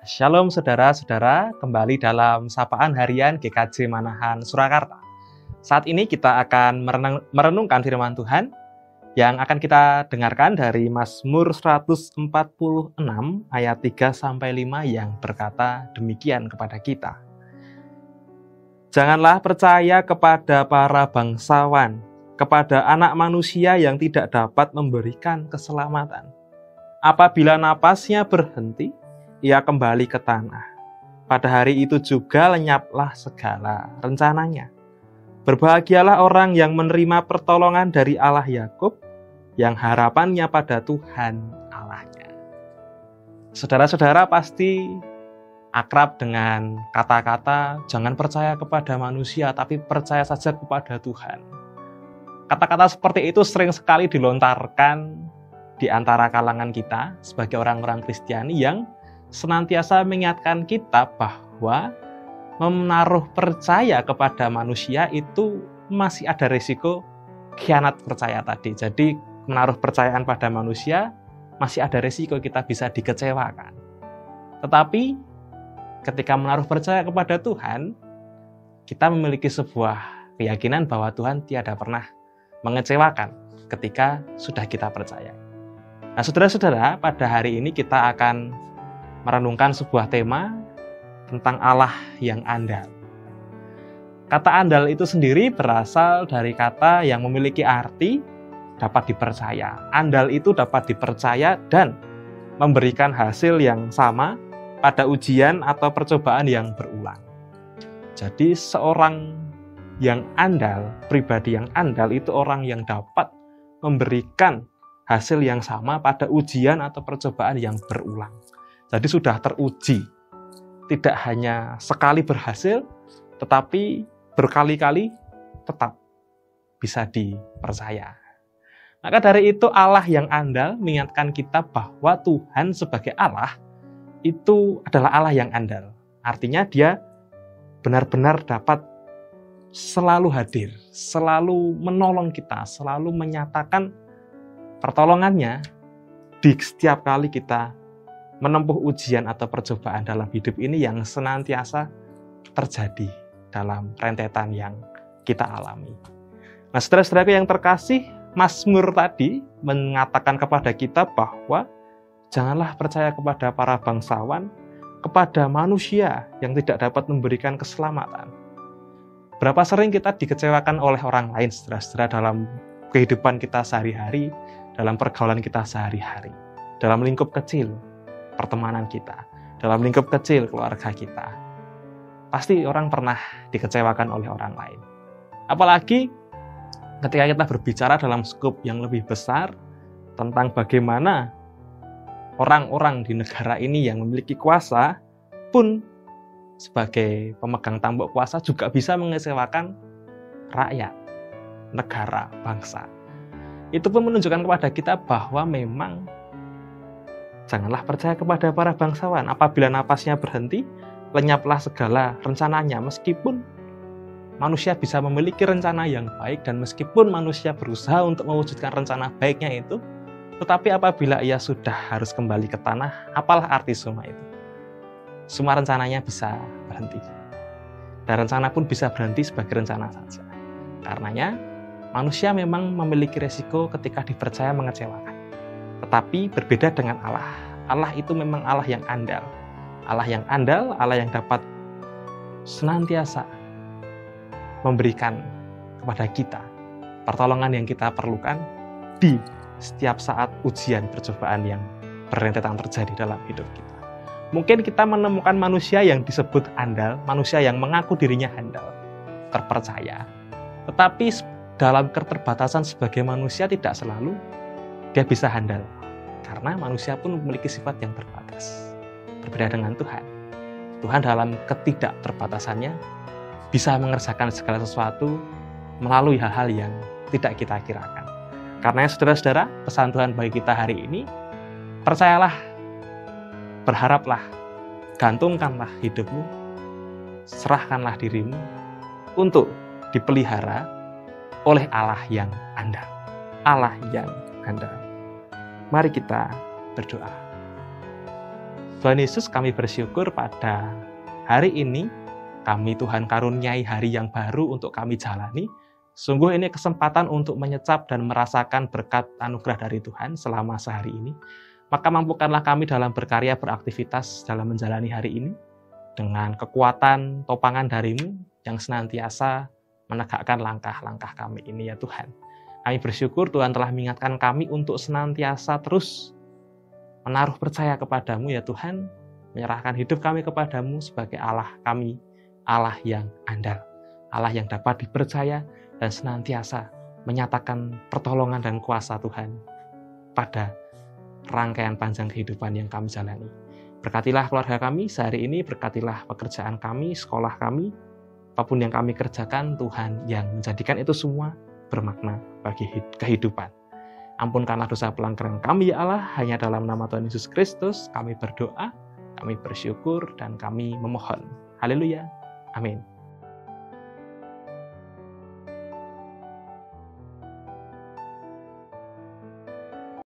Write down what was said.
Shalom saudara-saudara, kembali dalam Sapaan Harian GKJ Manahan Surakarta. Saat ini kita akan merenungkan firman Tuhan yang akan kita dengarkan dari Mazmur 146 ayat 3-5 yang berkata demikian kepada kita. Janganlah percaya kepada para bangsawan, kepada anak manusia yang tidak dapat memberikan keselamatan. Apabila napasnya berhenti, ia kembali ke tanah. Pada hari itu juga lenyaplah segala rencananya. Berbahagialah orang yang menerima pertolongan dari Allah Yakub, yang harapannya pada Tuhan Allahnya. Saudara-saudara pasti akrab dengan kata-kata jangan percaya kepada manusia, tapi percaya saja kepada Tuhan. Kata-kata seperti itu sering sekali dilontarkan di antara kalangan kita sebagai orang-orang Kristiani yang senantiasa mengingatkan kita bahwa menaruh percaya kepada manusia itu masih ada risiko khianat percaya tadi. Jadi menaruh percayaan pada manusia masih ada risiko kita bisa dikecewakan. Tetapi ketika menaruh percaya kepada Tuhan, kita memiliki sebuah keyakinan bahwa Tuhan tiada pernah mengecewakan ketika sudah kita percaya. Nah, saudara-saudara, pada hari ini kita akan merenungkan sebuah tema tentang Allah yang andal. Kata andal itu sendiri berasal dari kata yang memiliki arti dapat dipercaya. Andal itu dapat dipercaya dan memberikan hasil yang sama pada ujian atau percobaan yang berulang. Jadi seorang yang andal, pribadi yang andal itu orang yang dapat memberikan hasil yang sama pada ujian atau percobaan yang berulang. Jadi sudah teruji, tidak hanya sekali berhasil, tetapi berkali-kali tetap bisa dipercaya. Maka dari itu Allah yang andal mengingatkan kita bahwa Tuhan sebagai Allah itu adalah Allah yang andal. Artinya dia benar-benar dapat selalu hadir, selalu menolong kita, selalu menyatakan pertolongannya di setiap kali kita menempuh ujian atau percobaan dalam hidup ini yang senantiasa terjadi dalam rentetan yang kita alami. Nah, saudara-saudaraku yang terkasih, Mazmur tadi mengatakan kepada kita bahwa janganlah percaya kepada para bangsawan, kepada manusia yang tidak dapat memberikan keselamatan. Berapa sering kita dikecewakan oleh orang lain, saudara-saudara, dalam kehidupan kita sehari-hari, dalam pergaulan kita sehari-hari, dalam lingkup kecil pertemanan kita, dalam lingkup kecil keluarga kita. Pasti orang pernah dikecewakan oleh orang lain. Apalagi ketika kita berbicara dalam skup yang lebih besar tentang bagaimana orang-orang di negara ini yang memiliki kuasa pun sebagai pemegang tampuk kuasa juga bisa mengecewakan rakyat, negara, bangsa. Itu pun menunjukkan kepada kita bahwa memang janganlah percaya kepada para bangsawan. Apabila napasnya berhenti, lenyaplah segala rencananya. Meskipun manusia bisa memiliki rencana yang baik dan meskipun manusia berusaha untuk mewujudkan rencana baiknya itu, tetapi apabila ia sudah harus kembali ke tanah, apalah arti semua itu? Semua rencananya bisa berhenti. Dan rencana pun bisa berhenti sebagai rencana saja. Karenanya, manusia memang memiliki resiko ketika dipercaya mengecewakan. Tetapi berbeda dengan Allah. Allah itu memang Allah yang andal. Allah yang andal, Allah yang dapat senantiasa memberikan kepada kita pertolongan yang kita perlukan di setiap saat ujian percobaan yang berentetan terjadi dalam hidup kita. Mungkin kita menemukan manusia yang disebut andal, manusia yang mengaku dirinya andal, terpercaya. Tetapi dalam keterbatasan sebagai manusia tidak selalu dia bisa handal, karena manusia pun memiliki sifat yang terbatas. Berbeda dengan Tuhan. Tuhan dalam ketidakterbatasannya bisa mengerjakan segala sesuatu melalui hal-hal yang tidak kita kirakan. Karena saudara-saudara, pesan Tuhan bagi kita hari ini, percayalah, berharaplah, gantungkanlah hidupmu, serahkanlah dirimu untuk dipelihara oleh Allah yang andal. Allah yang andal. Mari kita berdoa. Tuhan Yesus, kami bersyukur pada hari ini kami Tuhan karuniai hari yang baru untuk kami jalani. Sungguh ini kesempatan untuk menyecap dan merasakan berkat anugerah dari Tuhan selama sehari ini. Maka mampukanlah kami dalam berkarya beraktivitas dalam menjalani hari ini dengan kekuatan topangan dari-Mu yang senantiasa menegakkan langkah-langkah kami ini ya Tuhan. Kami bersyukur Tuhan telah mengingatkan kami untuk senantiasa terus menaruh percaya kepadamu ya Tuhan, menyerahkan hidup kami kepadamu sebagai Allah kami, Allah yang andal, Allah yang dapat dipercaya dan senantiasa menyatakan pertolongan dan kuasa Tuhan pada rangkaian panjang kehidupan yang kami jalani. Berkatilah keluarga kami sehari ini, berkatilah pekerjaan kami, sekolah kami, apapun yang kami kerjakan, Tuhan yang menjadikan itu semua bermakna bagi kehidupan. Ampunkanlah dosa pelanggaran kami ya Allah, hanya dalam nama Tuhan Yesus Kristus kami berdoa, kami bersyukur, dan kami memohon. Haleluya. Amin.